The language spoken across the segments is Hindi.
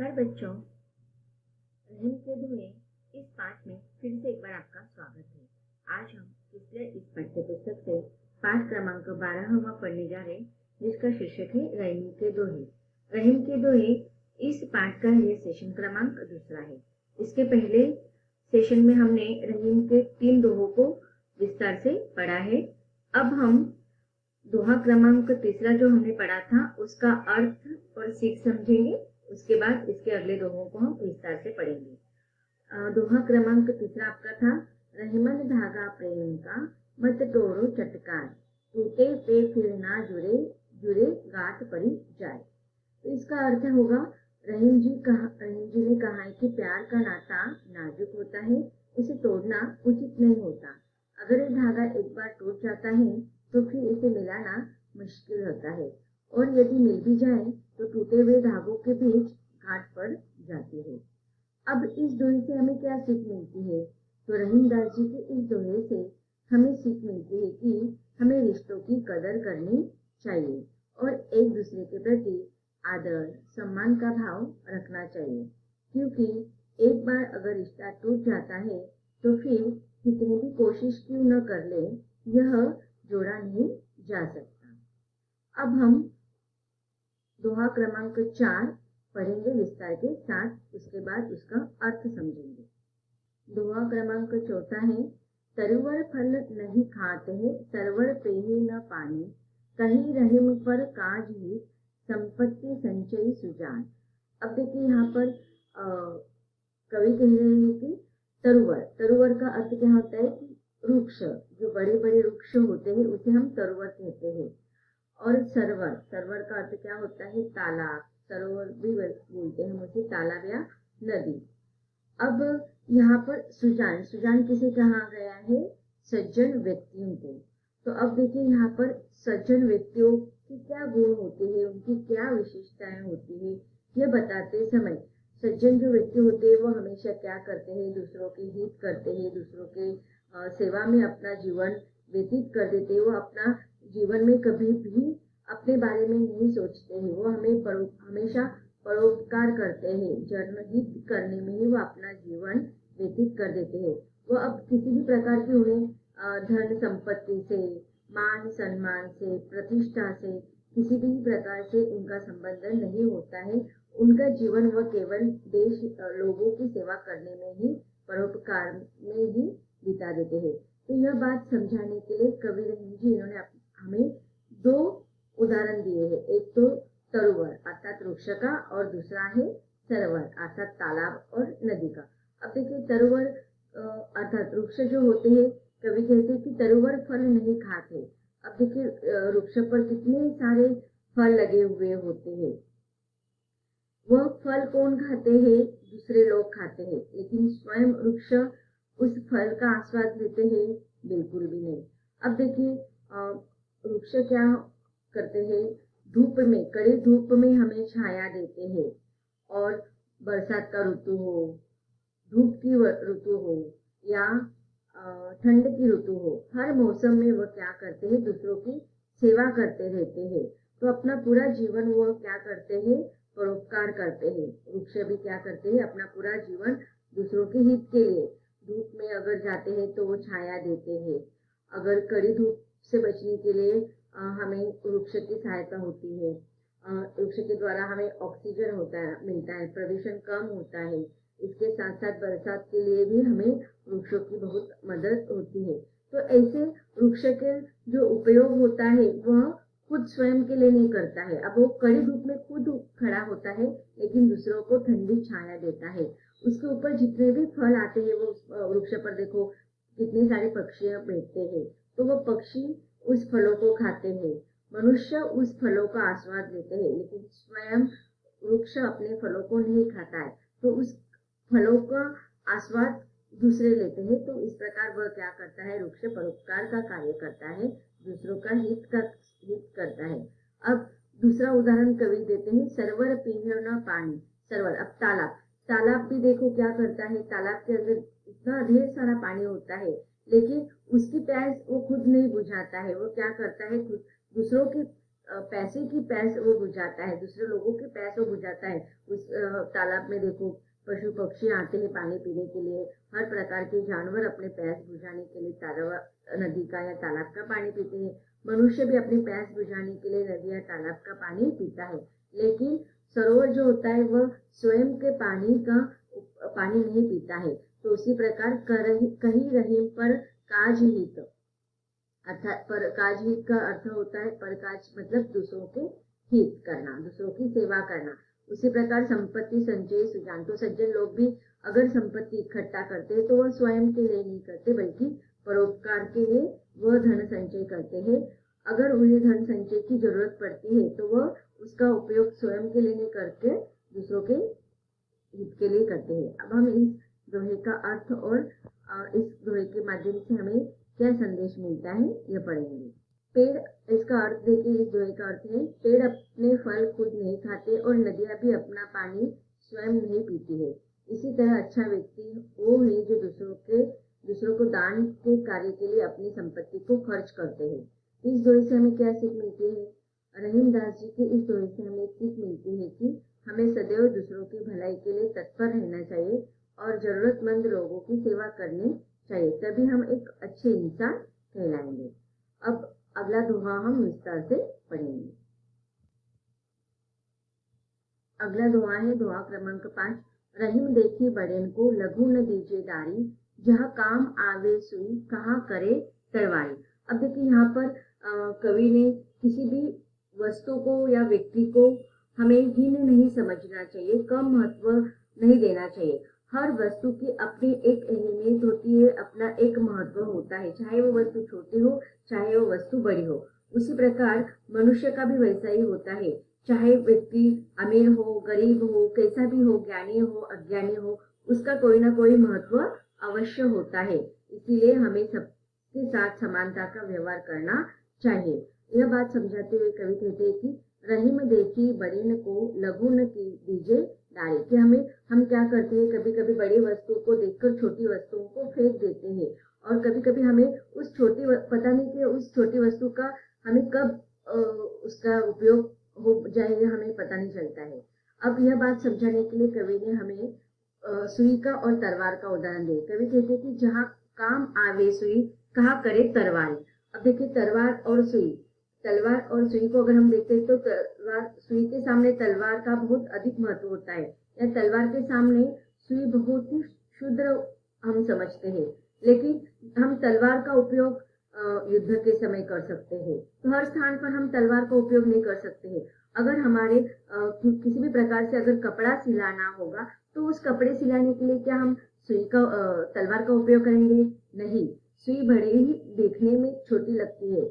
नमस्कार बच्चों, रहीम के धुएं इस पाठ में फिर से एक बार आपका स्वागत है। आज हम पिछले इस पाठ्य पुस्तक से पाठ क्रमांक 12वां पढ़ने जा रहे हैं, जिसका शीर्षक है रहीम के दोहे। रहीम के दोहे इस पाठ का ये सेशन क्रमांक दूसरा है। इसके पहले सेशन में हमने रहीम के 3 दोहों को विस्तार से पढ़ा है। अब हम दोहा क्रमांक तीसरा जो हमने पढ़ा था उसका अर्थ और सीख समझेंगे। उसके बाद इसके अगले दोहों को हम विस्तार से पढ़ेंगे। दोहा क्रमांक तीसरा आपका था, रहीमन धागा प्रेम का मत तोड़ो चटकार, टूटे पे फिर ना जुड़े, जुड़े गांठ पड़ी जाए। तो इसका अर्थ होगा, रहीम जी ने कहा है कि प्यार का नाता नाजुक होता है, उसे तोड़ना उचित नहीं होता। अगर ये धागा एक बार टूट जाता है तो फिर इसे मिलाना मुश्किल होता है, और यदि मिल भी जाए तो टूटे हुए धागों के बीच गांठ पड़ जाती है। अब इस दोहे से हमें क्या सीख मिलती है? तो रहीम दास जी के इस दोहे से हमें सीख मिलती है कि हमें रिश्तों की कदर करनी चाहिए और एक दूसरे के प्रति आदर सम्मान का भाव रखना चाहिए, क्योंकि एक बार अगर रिश्ता टूट जाता है तो फिर कितनी भी कोशिश क्यों न कर ले, यह जोड़ा नहीं जा सकता। अब हम दोहा क्रमांक 4 पढ़ेंगे विस्तार के साथ, उसके बाद उसका अर्थ समझेंगे। दोहा क्रमांक 4 है, तरुवर फल नहीं खाते है, सरवर पेहे न पानी, कहीं रहीम पर काज ही, संपत्ति संचय सुजान। अब देखिए यहाँ पर कवि कह रहे हैं कि तरुवर का अर्थ क्या होता है कि वृक्ष, जो बड़े बड़े वृक्ष होते हैं उसे हम तरुवर कहते हैं। और सरवर का अर्थ क्या होता है? तालाब, सरोवर भी बोलते हैं हम उसे, तालाब या नदी। अब यहाँ पर सुजान किसे कहा गया है? सज्जन व्यक्तियों को। तो अब देखिए यहाँ पर सज्जन व्यक्तियों की क्या गुण होते हैं, उनकी क्या विशेषताएं होती है, यह बताते समय सज्जन जो व्यक्ति होते हैं वो हमेशा क्या करते हैं? दूसरों के हित करते हैं, दूसरों के सेवा में अपना जीवन व्यतीत कर देते हैं। वो अपना जीवन में कभी भी अपने बारे में नहीं सोचते हैं, वो हमेशा परोपकार करते हैं, जनहित करने में ही वो अपना जीवन व्यतीत कर देते हैं। वो अब किसी भी प्रकार की उन्हें धन संपत्ति से, मान सम्मान से, प्रतिष्ठा से, किसी भी प्रकार से उनका संबंध नहीं होता है। उनका जीवन वह केवल देश लोगों की सेवा करने में ही, परोपकार में ही बिता देते हैं। तो यह बात समझाने के लिए कवि रहीम जी इन्होंने हमें 2 उदाहरण दिए हैं। एक तो तरुवर अर्थात वृक्ष का, और दूसरा है सरोवर अर्थात तालाब और नदी का। अब देखिए तरुवर अर्थात वृक्ष जो होते हैं, कवि कहते हैं कि तरुवर फल नहीं खाते। अब देखिए वृक्ष पर कितने सारे फल लगे हुए होते हैं, वह फल कौन खाते हैं? दूसरे लोग खाते हैं, लेकिन स्वयं वृक्ष उस फल का आस्वाद लेते हैं? बिल्कुल भी नहीं। अब देखिए वृक्ष क्या करते हैं? धूप में, कड़ी धूप में हमें छाया देते हैं, और बरसात का ऋतु हो, धूप की ऋतु हो या ठंड की ऋतु हो, हर मौसम में वह क्या करते हैं? दूसरों की सेवा करते रहते हैं। तो अपना पूरा जीवन वह क्या करते हैं? परोपकार करते हैं। वृक्ष भी क्या करते हैं? अपना पूरा जीवन दूसरों के हित के लिए, धूप में अगर जाते हैं तो वो छाया देते हैं। अगर कड़ी धूप से बचने के लिए हमें वृक्ष की सहायता होती है। वृक्ष के द्वारा हमें ऑक्सीजन मिलता है, प्रदूषण कम होता है। इसके साथ साथ बरसात के लिए भी हमें वृक्षों की बहुत मदद होती है। तो ऐसे वृक्ष के जो उपयोग होता है वह खुद स्वयं के लिए नहीं करता है। अब वो कड़ी धूप में खुद खड़ा होता है, लेकिन दूसरों को ठंडी छाया देता है। उसके ऊपर जितने भी फल आते हैं, वो वृक्ष पर देखो कितने सारे पक्षी बैठते हैं, तो वो पक्षी उस फलों को खाते हैं। मनुष्य उस फलों का आस्वाद लेते हैं, लेकिन स्वयं वृक्ष अपने फलों को नहीं खाता है, तो उस फलों का आस्वाद दूसरे लेते हैं। तो इस प्रकार वह क्या करता है? वृक्ष परोपकार का कार्य करता है, दूसरों का हित करता है। अब दूसरा उदाहरण कवि देते हैं, सरवर पीहे न पानी। सरवर, अब तालाब भी देखो क्या करता है? तालाब के अंदर इतना ढेर सारा पानी होता है, लेकिन उसकी प्यास वो खुद नहीं बुझाता है। वो क्या करता है? दूसरों की पैसे की प्यास वो बुझाता है, दूसरे लोगों की प्यास वो बुझाता है। उस तालाब में देखो पशु पक्षी आते हैं पानी पीने के लिए, हर प्रकार के जानवर अपने प्यास बुझाने के लिए तालाब नदी का या तालाब का पानी पीते हैं। मनुष्य भी अपनी प्यास बुझाने के लिए नदी या तालाब का पानी पीता है। लेकिन सरोवर जो होता है वह स्वयं के पानी नहीं पीता है। तो उसी प्रकार कहीं रहीम पर काज हित, अर्थात पर काज हित का अर्थ होता है परकाज मतलब दूसरों के हित करना, दूसरों की सेवा करना। उसी प्रकार संपत्ति संचय सुजान, तो सज्जन लोग भी अगर संपत्ति इकट्ठा करते हैं तो वह स्वयं के लिए नहीं करते बल्कि परोपकार के लिए वह धन संचय करते हैं। अगर उन्हें धन संचय की जरूरत पड़ती है तो वह उसका उपयोग स्वयं के लिए नहीं करके दूसरों के हित के लिए करते हैं। अब हम इस दोहे का अर्थ और इस दोहे के माध्यम से हमें क्या संदेश मिलता है यह पढ़ेंगे। पेड़, इसका अर्थ देखिए, इस दोहे का अर्थ है पेड़ अपने फल खुद नहीं खाते और नदियां भी अपना पानी स्वयं नहीं पीती है। इसी तरह अच्छा व्यक्ति वो है जो दूसरों को दान के कार्य के लिए अपनी संपत्ति को खर्च करते हैं। इस दोहे से हमें क्या सीख मिलती है? रहीम दास जी के इस दोहे से हमें सीख मिलती है कि हमें सदैव दूसरों की भलाई के लिए तत्पर रहना चाहिए और जरूरतमंद लोगों की सेवा करनी चाहिए, तभी हम एक अच्छे इंसान कहलाएंगे। अब अगला दोहा हम विस्तार से पढ़ेंगे। अगला दोहा है दोहा क्रमांक 5। रहीम देखी बड़ेन को लघु न दीजिए दारी, जहाँ काम आवे सुई कहाँ करे तरवारी। अब देखिए यहाँ पर कवि ने किसी भी वस्तु को या व्यक्ति को हमें हीन नहीं समझना चाहिए, कम महत्व नहीं देना चाहिए। हर वस्तु की अपनी एक अहमियत होती है, अपना एक महत्व होता है, चाहे वो वस्तु छोटी हो चाहे वो वस्तु बड़ी हो। उसी प्रकार मनुष्य का भी वैसा ही होता है, चाहे व्यक्ति अमीर हो गरीब हो कैसा भी हो, ज्ञानी हो अज्ञानी हो, उसका कोई ना कोई महत्व अवश्य होता है। इसीलिए हमें सबके साथ समानता का व्यवहार करना चाहिए। यह बात समझाते हुए कवि कहते हैं कि रहीम देखी बड़ेन को लघु न दीजिए डाली, कि हम क्या करते हैं, कभी कभी बड़ी वस्तु को देखकर छोटी वस्तुओं को फेंक देते हैं और कभी कभी हमें उस पता नहीं कि उस छोटी वस्तु का हमें कब उसका उपयोग हो जाएगा हमें पता नहीं चलता है। अब यह बात समझाने के लिए कवि ने हमें सुई का और तलवार का उदाहरण दिया। कवि कहते हैं कि जहाँ काम आवे सुई कहाँ करे तरवारी। अब देखिए तलवार और सुई को अगर हम देखते हैं तो सुई के सामने तलवार का बहुत अधिक महत्व होता है, या तलवार के सामने सुई बहुत ही क्षुद्र हम समझते हैं। लेकिन हम तलवार का उपयोग युद्ध के समय कर सकते हैं, तो हर स्थान पर हम तलवार का उपयोग नहीं कर सकते हैं। अगर हमारे किसी भी प्रकार से अगर कपड़ा सिलाना होगा तो उस कपड़े सिलाने के लिए क्या हम तलवार का उपयोग करेंगे? नहीं, सुई बड़े ही देखने में छोटी लगती है।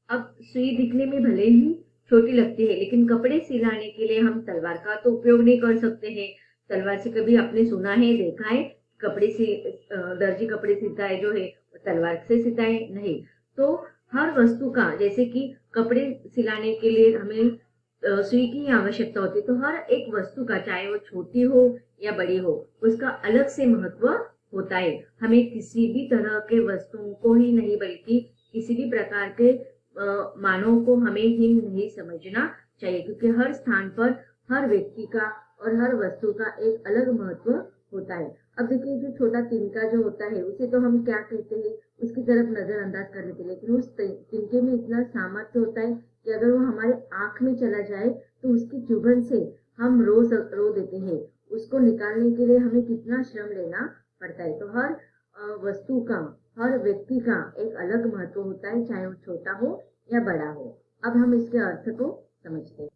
अब सुई दिखने में भले ही छोटी लगती है लेकिन कपड़े सिलाने के लिए हम तलवार का तो उपयोग नहीं कर सकते हैं। तलवार से कभी आपने सुना है, देखा है दर्जी कपड़े सिलता है जो है तलवार से सिलता है? नहीं। तो हर वस्तु का, जैसे कि कपड़े सिलाने के लिए हमें सुई की आवश्यकता होती है, तो हर एक वस्तु का चाहे वो छोटी हो या बड़ी हो उसका अलग से महत्व होता है। हमें किसी भी तरह के वस्तुओं को ही नहीं बल्कि किसी भी प्रकार के मानव को हमें हीन नहीं समझना चाहिए, क्योंकि हर स्थान पर हर व्यक्ति का और हर वस्तु का एक अलग महत्व होता है। अब देखिए जो छोटा तिनका जो होता है उसे तो हम क्या कहते हैं, उसकी तरफ नजरअंदाज कर देते हैं, लेकिन उस तिनके में इतना सामर्थ्य होता है कि अगर वो हमारे आंख में चला जाए तो उसकी चुभन से हम रो देते हैं। उसको निकालने के लिए हमें कितना श्रम लेना पड़ता है। तो हर वस्तु का, हर व्यक्ति का एक अलग महत्व होता है, चाहे वो छोटा हो या बड़ा हो। अब हम इसके अर्थ को समझते हैं।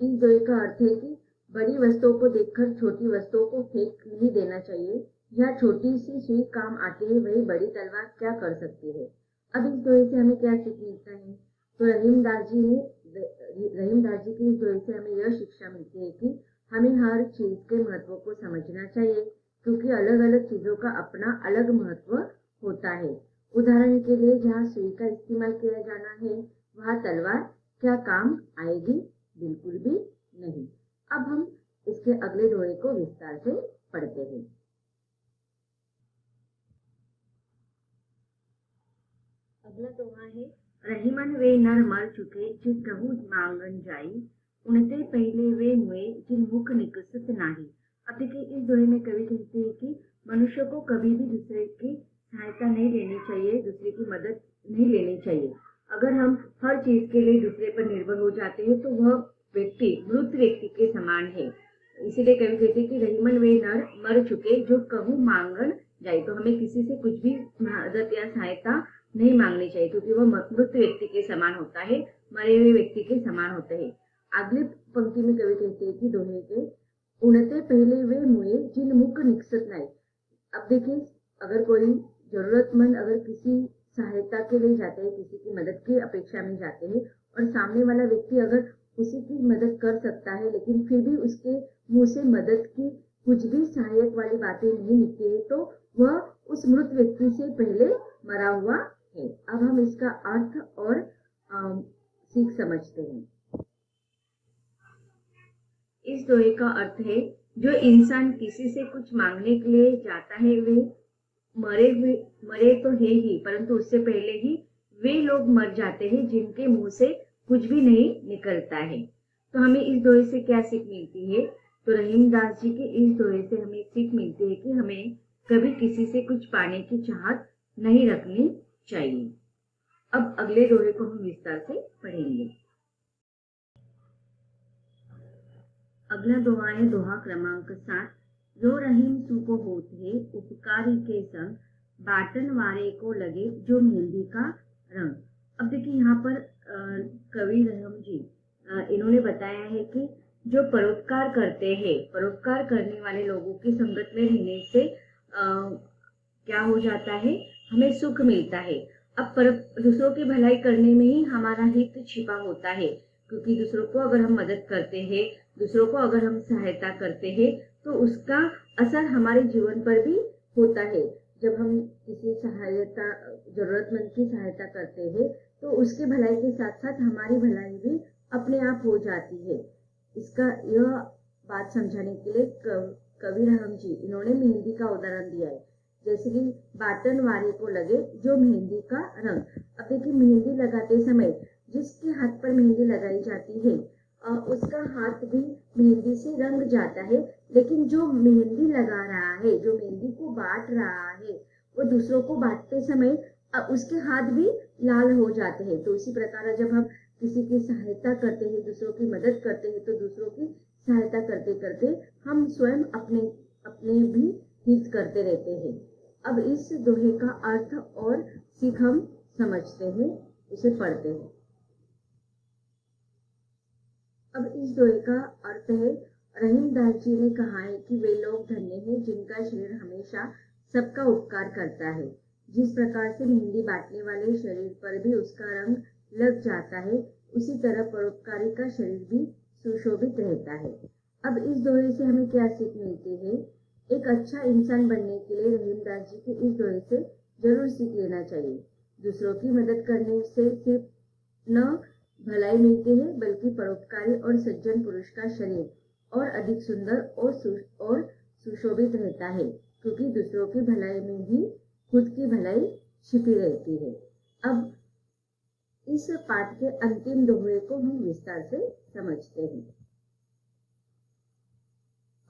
इस दोहे का अर्थ है कि बड़ी वस्तुओं को देखकर छोटी वस्तुओं को फेंक नहीं देना चाहिए। यह छोटी सी सुई काम आती है, वही बड़ी तलवार क्या कर सकती है। अब इस दोहे से हमें क्या सीख मिलता है? तो रहीम दास जी की इस दोहे से हमें यह शिक्षा मिलती है कि हमें हर चीज के महत्व को समझना चाहिए, क्योंकि अलग अलग चीजों का अपना अलग महत्व होता है। उदाहरण के लिए जहाँ सुई का इस्तेमाल किया जाना है वहाँ तलवार क्या काम आएगी? बिल्कुल भी नहीं। अब हम इसके अगले दोहे को विस्तार से पढ़ते हैं। अगला दोहा है, रहीमन वे नर मर चुके जिस कहूँ मांगन जाई, उनते पहले वे मुए जिन मुख निकसत नाही। अब देखिए इस दोहे में कवि कहते हैं कि मनुष्य को कभी भी दूसरे की सहायता नहीं लेनी चाहिए, दूसरे की मदद नहीं लेनी चाहिए। अगर हम हर चीज के लिए दूसरे पर निर्भर हो जाते हैं तो वह व्यक्ति मृत व्यक्ति के समान है। इसीलिए कवि कहते हैं कि रहीमन वे नर मर चुके जो कहूँ मांगन जाए। तो हमें किसी से कुछ भी मदद या सहायता नहीं मांगनी चाहिए, क्योंकि वह मृत व्यक्ति के समान होता है, मरे हुए व्यक्ति के समान होता है। अगली पंक्ति में कवि कहते हैं कि दोहे के, उनते पहले वे मुए जिन मुख निकसत नहीं। अब देखिए अगर कोई जरूरतमंद अगर किसी सहायता के लिए जाते हैं, किसी की मदद की अपेक्षा में जाते हैं और सामने वाला व्यक्ति अगर उसी की मदद कर सकता है लेकिन फिर भी उसके मुंह से मदद की कुछ भी सहायक वाली बातें नहीं निकली है तो वह उस मृत व्यक्ति से पहले मरा हुआ है। अब हम इसका अर्थ और सीख समझते हैं। इस दोहे का अर्थ है, जो इंसान किसी से कुछ मांगने के लिए जाता है वे मरे तो है ही, परंतु उससे पहले ही वे लोग मर जाते हैं जिनके मुंह से कुछ भी नहीं निकलता है। तो हमें इस दोहे से क्या सीख मिलती है? तो रहीमदास जी के इस दोहे से हमें सीख मिलती है कि हमें कभी किसी से कुछ पाने की चाहत नहीं रखनी चाहिए। अब अगले दोहे को हम विस्तार से पढ़ेंगे। अगला दोहा है दोहा क्रमांक 7, जो रहीम सुको होत है उपकारी के संग, बाटन वारे को लगे जो मेहंदी का रंग। अब देखिए यहाँ पर कवि रहम जी इन्होंने बताया है कि जो परोपकार करते हैं, परोपकार करने वाले लोगों की संगत में रहने से क्या हो जाता है, हमें सुख मिलता है। अब दूसरों की भलाई करने में ही हमारा हित छिपा होता है, क्योंकि दूसरों को अगर हम मदद करते हैं, दूसरों को अगर हम सहायता करते हैं तो उसका असर हमारे जीवन पर भी होता है। जब हम किसी सहायता जरूरतमंद की सहायता करते हैं तो उसकी भलाई के साथ साथ हमारी भलाई भी अपने आप हो जाती है। इसका यह बात समझाने के लिए कवि रहम जी इन्होंने मेहंदी का उदाहरण दिया है, जैसे कि बाटन वारे को लगे जो मेहंदी का रंग। अब देखिए मेहंदी लगाते समय जिसके हाथ पर मेहंदी लगाई जाती है उसका हाथ भी मेहंदी से रंग जाता है, लेकिन जो मेहंदी लगा रहा है, जो मेहंदी को बांट रहा है, वो दूसरों को बांटते समय उसके हाथ भी लाल हो जाते हैं। तो इसी प्रकार जब हम किसी की सहायता करते हैं, दूसरों की मदद करते हैं, तो दूसरों की सहायता करते करते हम स्वयं अपने भी हित करते रहते हैं। अब इस दोहे का अर्थ और सीख हम समझते हैं, उसे पढ़ते हैं। अब इस दोहे का अर्थ है, रहीमदास जी ने कहा है कि वे लोग धन्य हैं जिनका शरीर हमेशा सबका उपकार करता है। जिस प्रकार से मेहंदी बांटने वाले शरीर पर भी उसका रंग लग जाता है, उसी तरह परोपकारी का शरीर भी सुशोभित रहता है। अब इस दोहे से हमें क्या सीख मिलती है? एक अच्छा इंसान बनने के लिए रहीमदास जी के इस दोहे से जरूर सीख लेना चाहिए। दूसरों की मदद करने से सिर्फ न भलाई मिलती है, बल्कि परोपकारी और सज्जन पुरुष का शरीर और अधिक सुंदर और सुशोभित रहता है, क्योंकि दूसरों की भलाई में ही खुद की भलाई छिपी रहती है। अब इस पाठ के अंतिम दोहे को हम विस्तार से समझते हैं।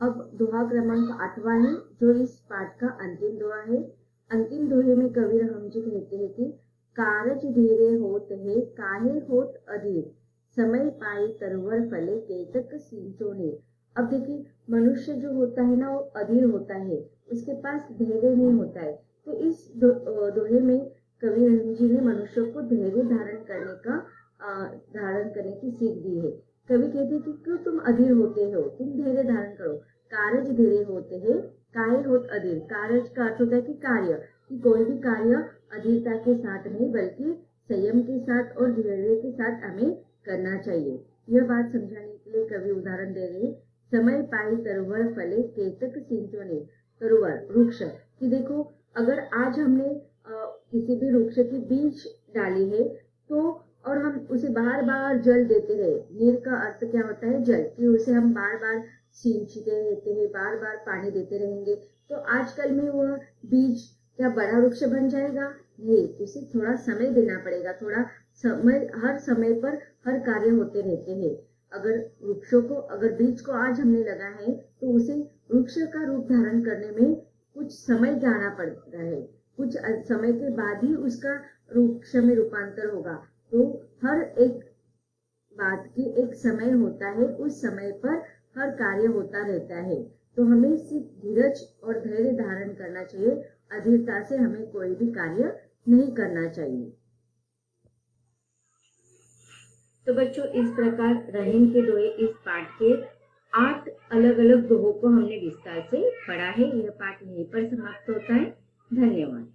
अब दोहा क्रमांक 8वां है, जो इस पाठ का अंतिम दोहा है। अंतिम दोहे में कवि रहम जी कहते हैं कि कारज धीरे होत है काहे होत अधीर, समय पाई तरवर फले केतक सींचो नीर। अब देखिए मनुष्य जो होता है ना वो अधीर होता है, उसके पास धैर्य नहीं होता है। तो इस दोहे में कवि रहम जी ने मनुष्य को धैर्य धारण करने की सीख दी है। कवि कहते हैं कि क्यों तुम अधीर होते हो, तुम धैर्य धारण करो। कारज धीरे होते हैं काहे होत अधीर। कारज का अर्थ होता है कि कार्य, कि कोई भी कार्य अधीरता के साथ नहीं बल्कि संयम के साथ और धैर्य के साथ हमें करना चाहिए। यह बात समझाने के लिए कवि उदाहरण दे रहे हैं, समय पाई तरुवर फले केतक सिंचो ने। तरुवर वृक्ष कि देखो अगर आज हमने किसी भी वृक्ष की बीज डाली है तो और हम उसे बार बार जल देते रहे, नीर का अर्थ क्या होता है जल, कि उसे हम बार बार सींचते रहते हैं, बार बार पानी देते रहेंगे, तो आजकल में वह बीज क्या बड़ा वृक्ष बन जाएगा? नहीं, उसे थोड़ा समय देना पड़ेगा, थोड़ा समय, हर समय पर हर कार्य होते रहते हैं। अगर बीज को आज हमने लगा है तो उसे वृक्ष का रूप धारण करने में कुछ समय जाना पड़ता है, कुछ समय के बाद ही उसका वृक्ष में रूपांतर होगा। तो हर एक बात की एक समय होता है, उस समय पर हर कार्य होता रहता है। तो हमें सिर्फ धीरज और धैर्य धारण करना चाहिए, अधीरता से हमें कोई भी कार्य नहीं करना चाहिए। तो बच्चों, इस प्रकार रहीम के दोहे इस पाठ के 8 अलग अलग दोहों को हमने विस्तार से पढ़ा है। यह पाठ यहीं पर समाप्त होता है। धन्यवाद।